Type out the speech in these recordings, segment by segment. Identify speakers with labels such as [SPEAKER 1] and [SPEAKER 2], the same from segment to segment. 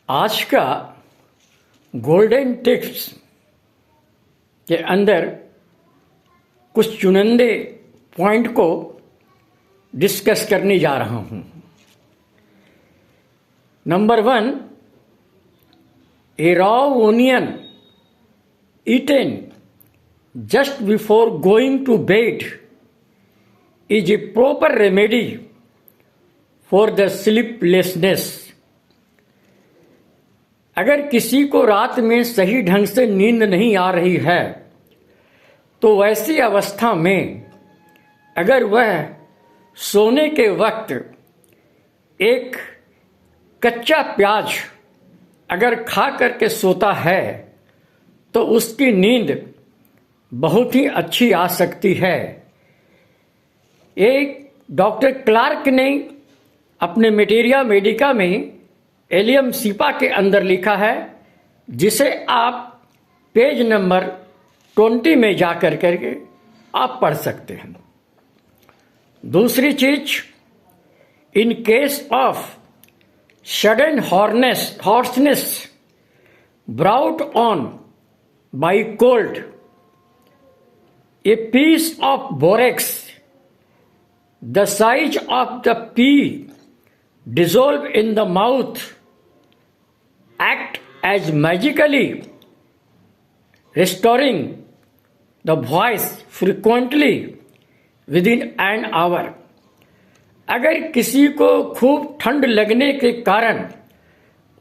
[SPEAKER 1] आज का golden tips के अंदर कुछ चुनिंदे पॉइंट को डिस्कस करने जा रहा हूं। Number 1, a raw onion eaten just before going to bed is a proper remedy for the sleeplessness। अगर किसी को रात में सही ढंग से नींद नहीं आ रही है तो वैसी अवस्था में अगर वह सोने के वक्त एक कच्चा प्याज अगर खा करके सोता है तो उसकी नींद बहुत ही अच्छी आ सकती है। एक डॉक्टर क्लार्क ने अपने मेटेरिया मेडिका में एलियम सीपा के अंदर लिखा है, जिसे आप पेज नंबर 20 में जा करके आप पढ़ सकते हैं। दूसरी चीज, in case of sudden hoarseness brought on by cold, a piece of borax the size of the pea dissolved in the mouth act as magically restoring the voice frequently within an hour। अगर किसी को खूब ठंड लगने के कारण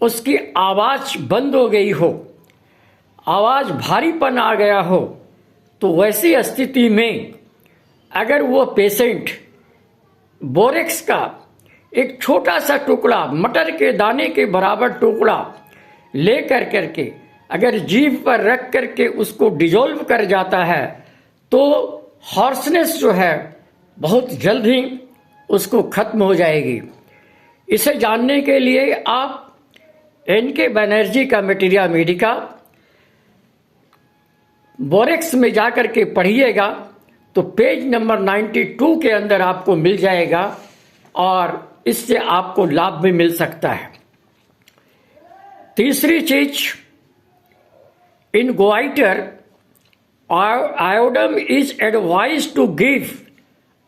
[SPEAKER 1] उसकी आवाज बंद हो गई हो, आवाज भारीपन आ गया हो, तो वैसी स्थिति में अगर वो पेशेंट बोरेक्स का एक छोटा सा टुकड़ा, मटर के दाने के बराबर टुकड़ा ले करके अगर जीभ पर रख करके उसको डिजोल्व कर जाता है तो हॉर्सनेस जो है बहुत जल्द ही उसको खत्म हो जाएगी। इसे जानने के लिए आप एनके बनर्जी का मेटेरिया मेडिका बोरेक्स में जाकर के पढ़िएगा तो पेज नंबर 92 के अंदर आपको मिल जाएगा और इससे आपको लाभ भी मिल सकता है। तीसरी चीज, in goitre iodine is advise to give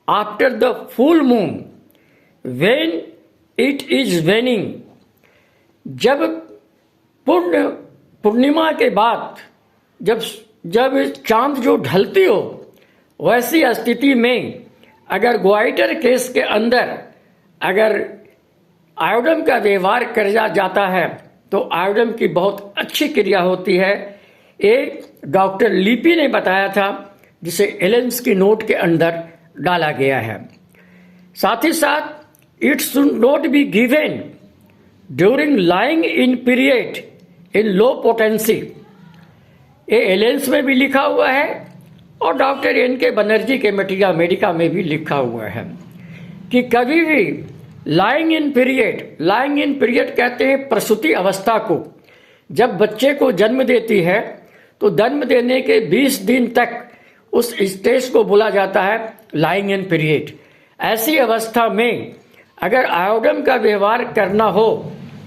[SPEAKER 1] after the full moon when it is waning. जब पूर्णिमा के बाद जब चांद जो ढलती हो, वैसी स्थिति में अगर गोइटर केस के अंदर अगर आयोडम का व्यवहार कर जाता है तो आयोडम की बहुत अच्छी क्रिया होती है। एक डॉक्टर लिपी ने बताया था, जिसे एलेंस की नोट के अंदर डाला गया है। साथ ही साथ, it should not be given during lying in period in low potency. ये एलेंस में भी लिखा हुआ है और डॉक्टर एनके बनर्जी के मेटेरिया मेडिका में भी लिखा हुआ है कि कभी भी लाइंग इन पीरियड कहते हैं प्रसूति अवस्था को। जब बच्चे को जन्म देती है तो जन्म देने के 20 दिन तक उस स्टेज को बोला जाता है लाइंग इन पीरियड। ऐसी अवस्था में अगर आयोडम का व्यवहार करना हो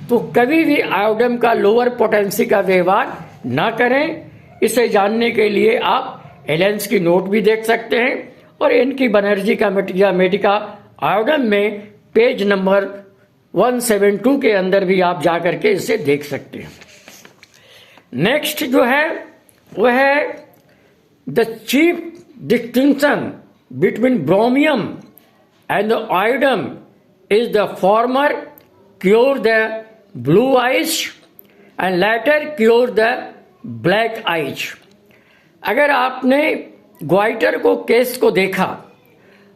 [SPEAKER 1] तो कभी भी आयोडम का लोअर पोटेंसी का व्यवहार ना करें। इसे जानने के लिए आप एलेंस की नोट भी देख सकते हैं और इनकी बनर्जी का मेटेरिया मेडिका आयोडम में पेज नंबर 172 के अंदर भी आप जाकर के इसे देख सकते हैं। नेक्स्ट जो है वह है the chief distinction between ब्रोमियम and the आयोडम is the former cure the blue eyes and later cure the black eyes. अगर आपने गोइटर को केस को देखा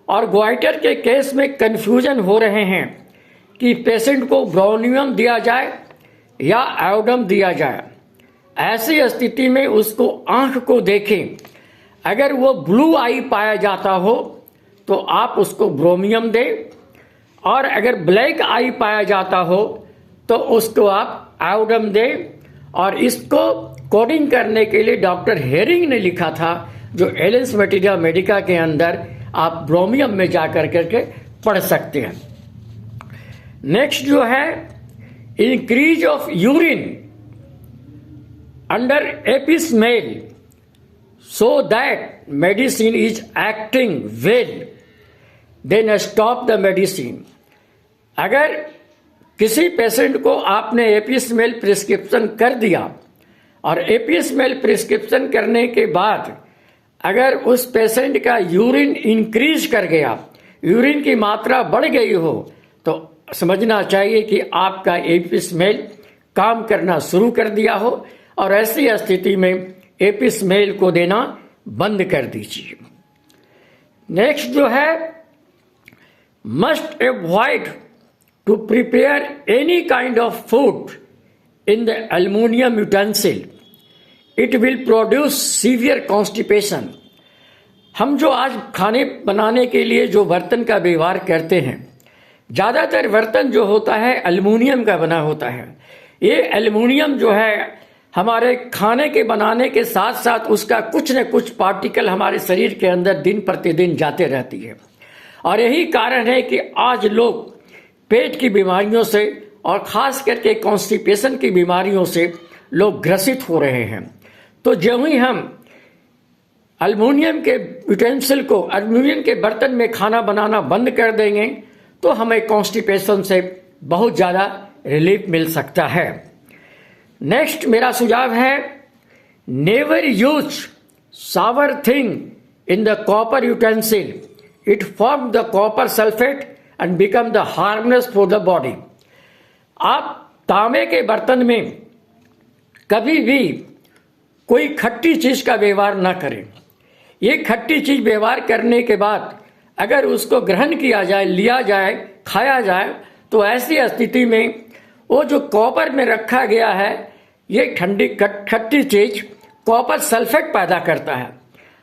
[SPEAKER 1] और गोइटर के केस में कंफ्यूजन हो रहे हैं कि पेशेंट को ब्रोमियम दिया जाए या आयोडम दिया जाए, ऐसी स्थिति में उसको आंख को देखें। अगर वो ब्लू आई पाया जाता हो तो आप उसको ब्रोमियम दें, और अगर ब्लैक आई पाया जाता हो तो उसको आप आयोडम दें। और इसको कोडिंग करने के लिए डॉक्टर हेरिंग ने लिखा था, जो एलेंस मेटेरिया मेडिका के अंदर आप ब्रोमियम में जाकर करके पढ़ सकते हैं। नेक्स्ट जो है increase of urine under AP smell so that medicine is acting well, then stop the medicine. अगर किसी पेशेंट को आपने एपी स्मेल प्रिस्क्रिप्शन कर दिया और एपी स्मेल प्रिस्क्रिप्शन करने के बाद अगर उस पेशेंट का यूरिन इंक्रीज कर गया, यूरिन की मात्रा बढ़ गई हो, तो समझना चाहिए कि आपका एपी स्मेल काम करना शुरू कर दिया हो और ऐसी स्थिति में एपी स्मेल को देना बंद कर दीजिए। नेक्स्ट जो है, must avoid to prepare any kind of food in the aluminium utensil, it will produce severe constipation. हम जो आज खाने बनाने के लिए जो बर्तन का व्यवहार करते हैं, ज़्यादातर बर्तन जो होता है एल्युमिनियम का बना होता है। ये एल्युमिनियम जो है हमारे खाने के बनाने के साथ साथ उसका कुछ न कुछ पार्टिकल हमारे शरीर के अंदर दिन प्रतिदिन जाते रहती है और यही कारण है कि आज लोग पेट की बीमारियों से और ख़ास करके कॉन्स्टिपेशन की बीमारियों से लोग ग्रसित हो रहे हैं। तो जब ही हम एल्युमिनियम के यूटेंसिल को, एल्युमिनियम के बर्तन में खाना बनाना बंद कर देंगे तो हमें कॉन्स्टिपेशन से बहुत ज़्यादा रिलीफ मिल सकता है। नेक्स्ट मेरा सुझाव है, never use sour thing in the copper utensil, it form the copper sulphate and become the harmless for the body. आप तांबे के बर्तन में कभी भी कोई खट्टी चीज का व्यवहार ना करें। ये खट्टी चीज व्यवहार करने के बाद अगर उसको ग्रहण किया जाए, लिया जाए, खाया जाए, तो ऐसी स्थिति में वो जो कॉपर में रखा गया है, ये ठंडी खट्टी चीज कॉपर सल्फेट पैदा करता है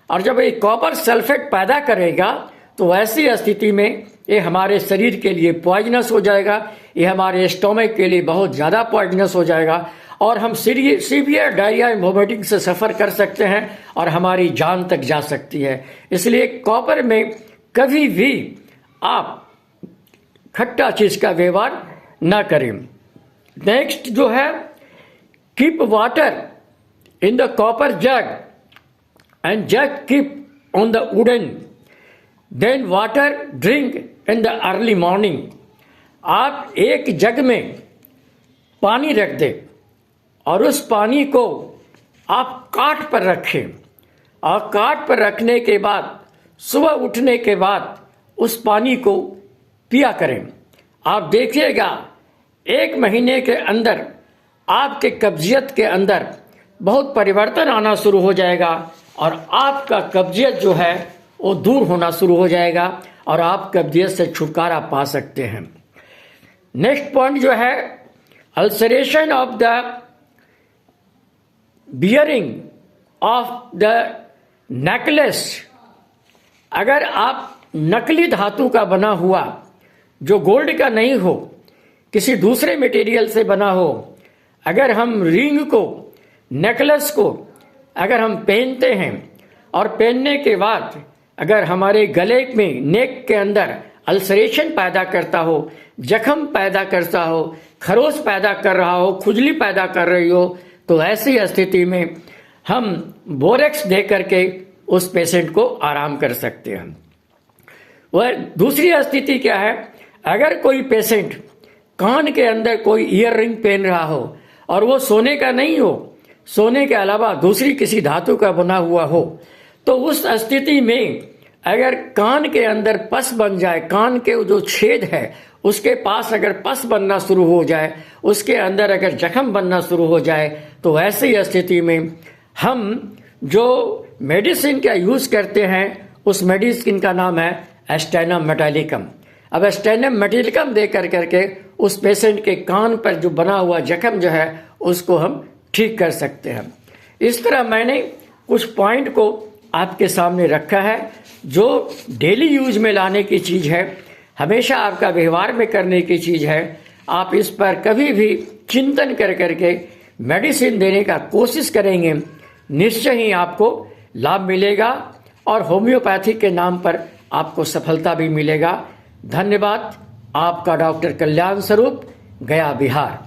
[SPEAKER 1] और जब ये कॉपर सल्फेट पैदा करेगा तो ऐसी स्थिति में ये हमारे शरीर के लिए पॉइजनस हो जाएगा, ये हमारे स्टोमक के लिए बहुत ज़्यादा पॉइजनस हो जाएगा और हम सीवियर डायरिया एंड वोमिटिंग से सफ़र कर सकते हैं और हमारी जान तक जा सकती है। इसलिए कॉपर में कभी भी आप खट्टा चीज़ का व्यवहार ना करें। नेक्स्ट जो है, keep water in the copper jug and jug keep on the wooden, then water drink in the early morning. आप एक जग में पानी रख दें और उस पानी को आप काठ पर रखें और काठ पर रखने के बाद सुबह उठने के बाद उस पानी को पिया करें। आप देखिएगा 1 महीने के अंदर आपके कब्जियत के अंदर बहुत परिवर्तन आना शुरू हो जाएगा और आपका कब्जियत जो है वो दूर होना शुरू हो जाएगा और आप कब्जियत से छुटकारा पा सकते हैं। नेक्स्ट पॉइंट जो है, ulceration of the bearing of the necklace. अगर आप नकली धातु का बना हुआ, जो गोल्ड का नहीं हो, किसी दूसरे मटेरियल से बना हो, अगर हम रिंग को, नेकलेस को अगर हम पहनते हैं और पहनने के बाद अगर हमारे गले में, नेक के अंदर अल्सरेशन पैदा करता हो, जख्म पैदा करता हो, खरोच पैदा कर रहा हो, खुजली पैदा कर रही हो, तो ऐसी स्थिति में हम बोरेक्स दे करके उस पेशेंट को आराम कर सकते हैं। वह दूसरी स्थिति क्या है, अगर कोई पेशेंट कान के अंदर कोई ईयर रिंग पहन रहा हो और वो सोने का नहीं हो, सोने के अलावा दूसरी किसी धातु का बना हुआ हो, तो उस स्थिति में अगर कान के अंदर पस बन जाए, कान के जो छेद है उसके पास अगर पस बनना शुरू हो जाए, उसके अंदर अगर जख्म बनना शुरू हो जाए, तो ऐसी स्थिति में हम जो मेडिसिन का यूज़ करते हैं उस मेडिसिन का नाम है एस्टेनम मेटालिकम। अब एस्टेनम मेटालिकम दे करके उस पेशेंट के कान पर जो बना हुआ जख्म जो है उसको हम ठीक कर सकते हैं। इस तरह मैंने कुछ पॉइंट को आपके सामने रखा है जो डेली यूज में लाने की चीज़ है, हमेशा आपका व्यवहार में करने की चीज़ है। आप इस पर कभी भी चिंतन कर करके मेडिसिन देने का कोशिश करेंगे, निश्चय ही आपको लाभ मिलेगा और होम्योपैथी के नाम पर आपको सफलता भी मिलेगा। धन्यवाद। आपका डॉक्टर कल्याण स्वरूप, गया, बिहार।